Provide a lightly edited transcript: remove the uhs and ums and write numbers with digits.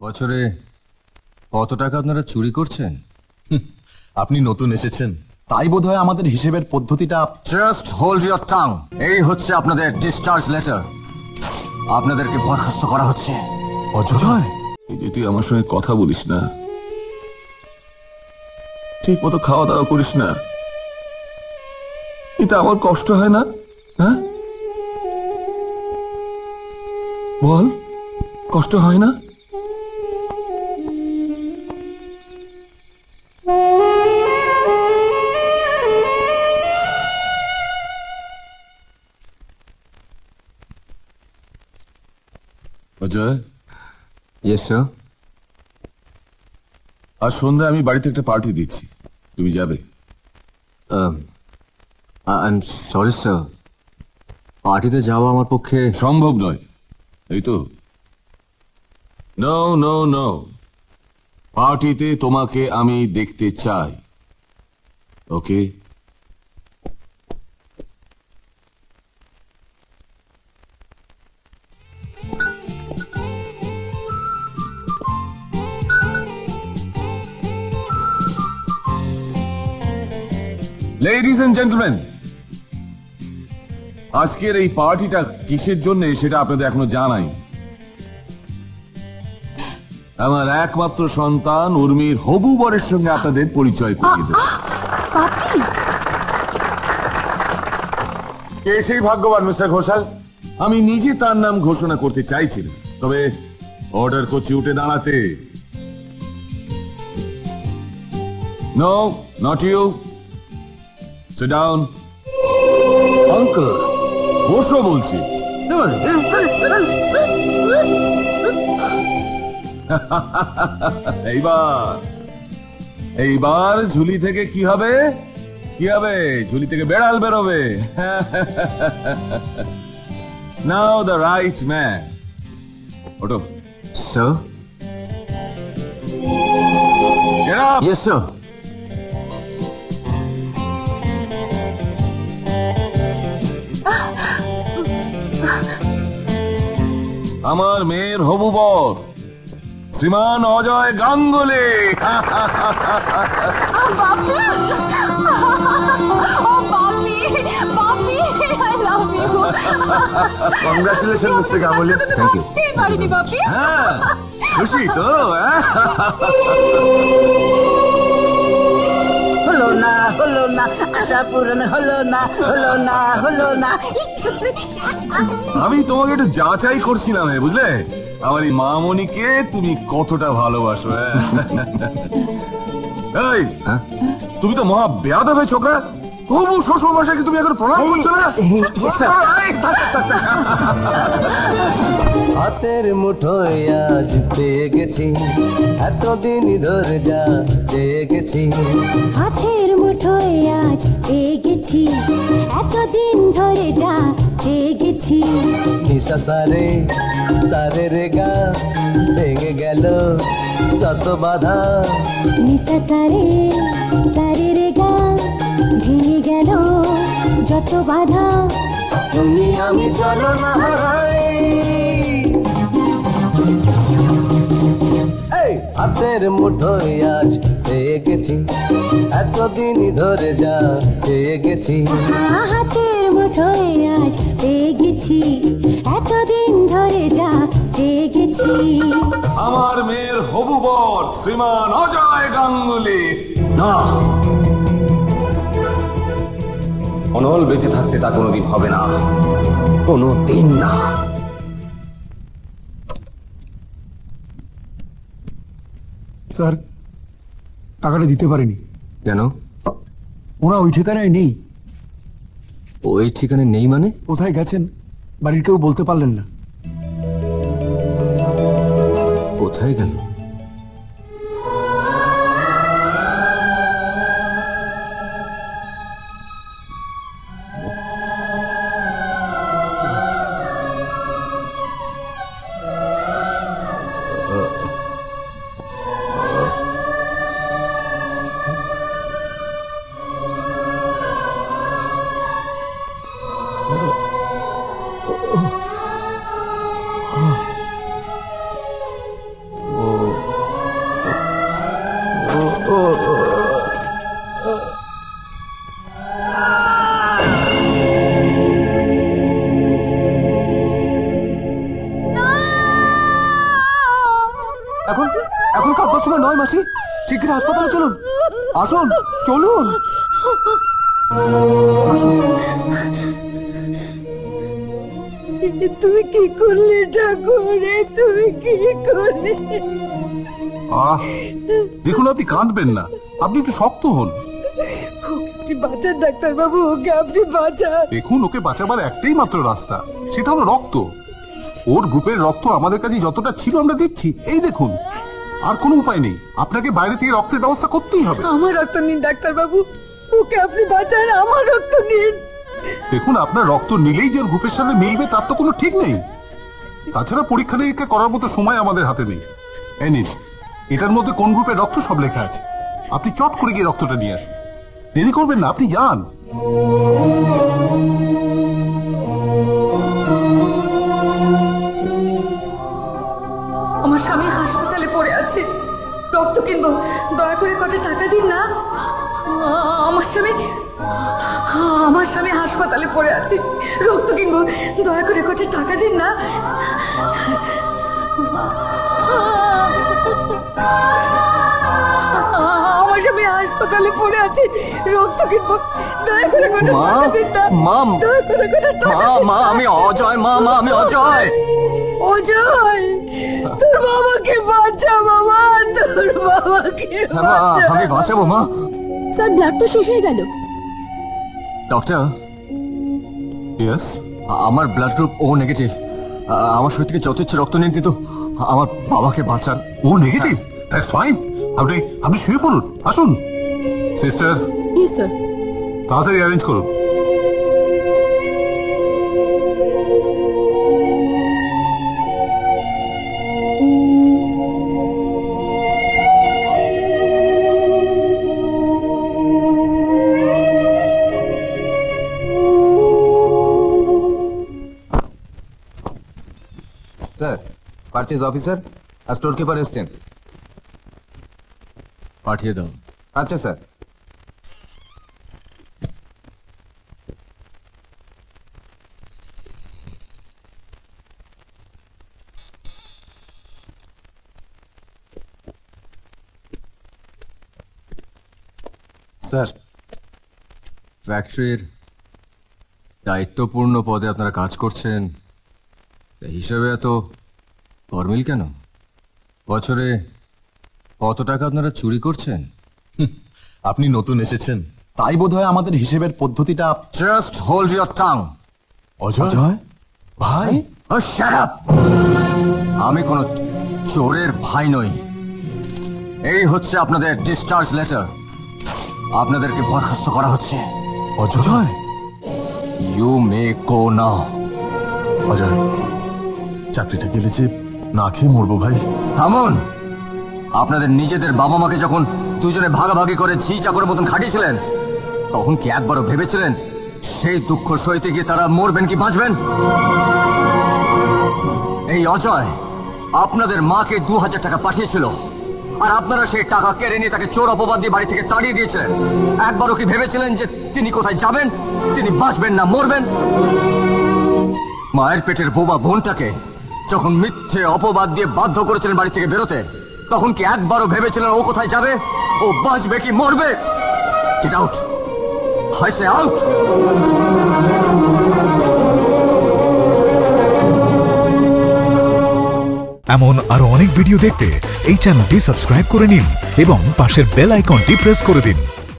বছরে কত টাকা আপনারা চুরি করছেন? আপনি নতুন এসেছেন, তাই বোধহয় আমাদের হিসেবের পদ্ধতিটা। Just hold your tongue. এই হচ্ছে আপনাদের ডিসচার্জ লেটার। আপনাদেরকে বরখাস্ত করা হচ্ছে। অজয়, এই যে তুই আমার সঙ্গে কথা বলিস না, ঠিক মতো খাওয়া দাওয়া করিস না, এটা আমার কষ্ট হয় না? হ্যাঁ বল, কষ্ট হয় না? অজয়। Yes sir. আজ সন্ধ্যায় আমি বাড়িতে একটা পার্টি দিচ্ছি, তুমি যাবে? আই এম সরি স্যার, পার্টিতে যাওয়া আমার পক্ষে সম্ভব নয়, এই তো। নো নো নো, পার্টিতে তোমাকে আমি দেখতে চাই। ওকে? লেডিজ এন্ড জেন্টলম্যান, আজকের এই পার্টিটা কিসের জন্য সেটা আপনাদের এখনো জানাই। আমার একমাত্র সন্তান উর্মির হবু বরের সঙ্গে আপনাদের পরিচয় করিয়ে দেব। কে সেই ভাগ্যবান মিস্টার ঘোষাল? আমি নিজে তার নাম ঘোষণা করতে চাইছিলাম, তবে অর্ডার করছি উঠে দাঁড়াতে। No, not you. Sit down. Uncle বসো বলছি। এইবার ঝুলি থেকে কি হবে? কি হবে? ঝুলি থেকে বেড়াল বেরোবে। Now the right man. ওঠো। Sir. Get up. Yes sir. আমার মেয়ের হবু বর শ্রীমান Ajay Ganguly. Congratulation mister Ganguly. Thank you. হ্যাঁ, খুশি তো? হলো না হলো না, আশা পূরণ হলো না, হলো না হলো না। আমি তোমাকে একটু যাচাই করছিলাম, বুঝলে, আমার এই মামনিকে তুমি কতটা ভালোবাসো। এই, তুমি তো মহা বেয়াদব হয়ে ছোকরা। হবু শ্বশুর মশাইকে তুমি এখন প্রণাম করছো না? হাতের মুঠোয় আজ পেয়ে গেছি, এতদিন ধরে যা চেয়ে গেছি। হাতের মুঠোয় আজ পেয়ে গেছি, এতদিন ধরে যা চেয়ে গেছি। নিশা সারে সারে রে গা, ভেঙে গেল যত বাধা। নিশা সারে সারে রে গা, ভেঙে গেল যত বাধা। তুমি আমি চলো না হারাই। হাতের মুঠোয় আজ পেয়ে গেছি, এতদিন ধরে যা চেয়ে গেছি। হাতের মুঠোয় আজ পেয়ে গেছি, এতদিন ধরে যা চেয়ে গেছি। আমার মেয়ের হবু বর শ্রীমান অজয় গাঙ্গুলি। না, অনল বেঁচে থাকতে তা কোনোদিন হবে না, কোনোদিন না। স্যার, টাকাটা দিতে পারেনি। কেন? ওরা ওই ঠিকানায় নেই। ওই ঠিকানায় নেই মানে? কোথায় গেছেন বাড়ির কেউ বলতে পারলেন না। কোথায় গেল? ও এখন এখন কাঁদবার সময় নয় মাসি, শিগগির হাসপাতালে চলুন। আসুন, চলুন। তুমি কি করলে ঠাকুর? তুমি কি করলে? দেখুন, আপনি কাঁদবেন না, আপনি একটু শক্ত হন। বাঁচান ডাক্তার বাবু, ওকে আপনি বাঁচান। দেখুন, ওকে বাঁচাবার একটাই মাত্র রাস্তা, সেটা হলো রক্ত। ওর গ্রুপের রক্ত আমাদের কাছে যতটা ছিল আমরা দিচ্ছি। এই দেখুন, আর কোনো উপায় নেই, আপনাকে বাইরে থেকে রক্তের ব্যবস্থা করতেই হবে। আমার রক্ত নিন ডাক্তার বাবু, ওকে আপনি বাঁচান, আমার রক্ত নিন। দেখুন, আপনার রক্ত নিলেই যে ওর গ্রুপের সাথে মিলবে তার তো কোনো ঠিক নেই। তাছাড়া পরীক্ষা নিরীক্ষা করার মতো সময় আমাদের হাতে নেই। এই নিন, এটার মধ্যে কোন গ্রুপের রক্ত সব লেখা আছে। আপনি চট করে গিয়ে রক্তটা নিয়ে আসুন, দেরি করবেন না, আপনি যান। আমার স্বামী হাসপাতালে পড়ে আছে, রক্ত কিনবো, দয়া করে কটা টাকা দিন না। আমার স্বামী হাসপাতালে পড়ে আছে, রক্ত কিনবো, দয়া করে কটা টাকা দিন না। আমার স্বামী হাসপাতালে পড়ে আছে, রক্ত কিনবো, দয়া করে কটা টাকা দিন না। দয়া করে কটা টাকা। মা, আমি অজয়। মা, আমি অজয়। অজয়, তোর বাবাকে বাঁচা বাবা, তোর বাবাকে আমি বাঁচাবো মা। স্যার, ব্লাড তো শেষ হয়ে গেল। ডক্টর, ইয়েস, আমার ব্লাড গ্রুপ ও নেগেটিভ। আমার শরীর থেকে যত ইচ্ছে রক্ত নিন, কিন্তু আমার বাবাকে বাঁচান। ও নেগেটিভ? That's fine. আপনি শুয়ে পড়ুন, আসুন। Sister, yes sir. তাড়াতাড়ি অ্যারেঞ্জ করুন। স্যার, পারচেজ অফিসার আর স্টোর কিপার এসছেন। পাঠিয়ে দাও। আচ্ছা স্যার। স্যার, ফ্যাক্টরির দায়িত্বপূর্ণ পদে আপনারা কাজ করছেন, হিসেবে এত গরমিল কেন? বছরে কত টাকা আপনারা চুরি করছেন? আপনি নতুন এসেছেন, তাই বোধহয় আমাদের হিসেবের পদ্ধতিটা। Just hold your tongue. Ajay ভাই, শাট আপ! আমি কোন চোরের ভাই নই। এই হচ্ছে আপনাদের ডিসচার্জ লেটার। আপনাদেরকে বরখাস্ত করা হচ্ছে। অজয়, ইউ মে গো নাও। অজয়, চাকরিটা গেলে যে না খেয়ে মরবো ভাই। থামুন! আপনাদের নিজেদের বাবা মাকে যখন দুজনে ভাগাভাগি করে ঝি চাকরের মতন খাটিয়েছিলেন, তখন কি একবারও ভেবেছিলেন সেই দুঃখ সইতে গিয়ে তারা মরবেন কি বাঁচবেন? এই অজয় আপনাদের মাকে 2000 টাকা পাঠিয়েছিল, আর আপনারা সেই টাকা কেড়ে নিয়ে তাকে চোর অপবাদ দিয়ে বাড়ি থেকে তাড়িয়ে দিয়েছিলেন। একবারও কি ভেবেছিলেন যে তিনি কোথায় যাবেন, তিনি বাঁচবেন না মরবেন? মায়ের পেটের বোবা বোনটাকে যখন মিথ্যে অপবাদ দিয়ে বাধ্য করেছিলেন বাড়ি থেকে বেরোতে, তখন কি একবারও ভেবেছিলেন ও কোথায় যাবে, ও বাঁচবে কি মরবে? Get out! I say out! এমন আরো অনেক ভিডিও দেখতে এই চ্যানেলটি সাবস্ক্রাইব করে নিন এবং পাশের বেল আইকনটি প্রেস করে দিন।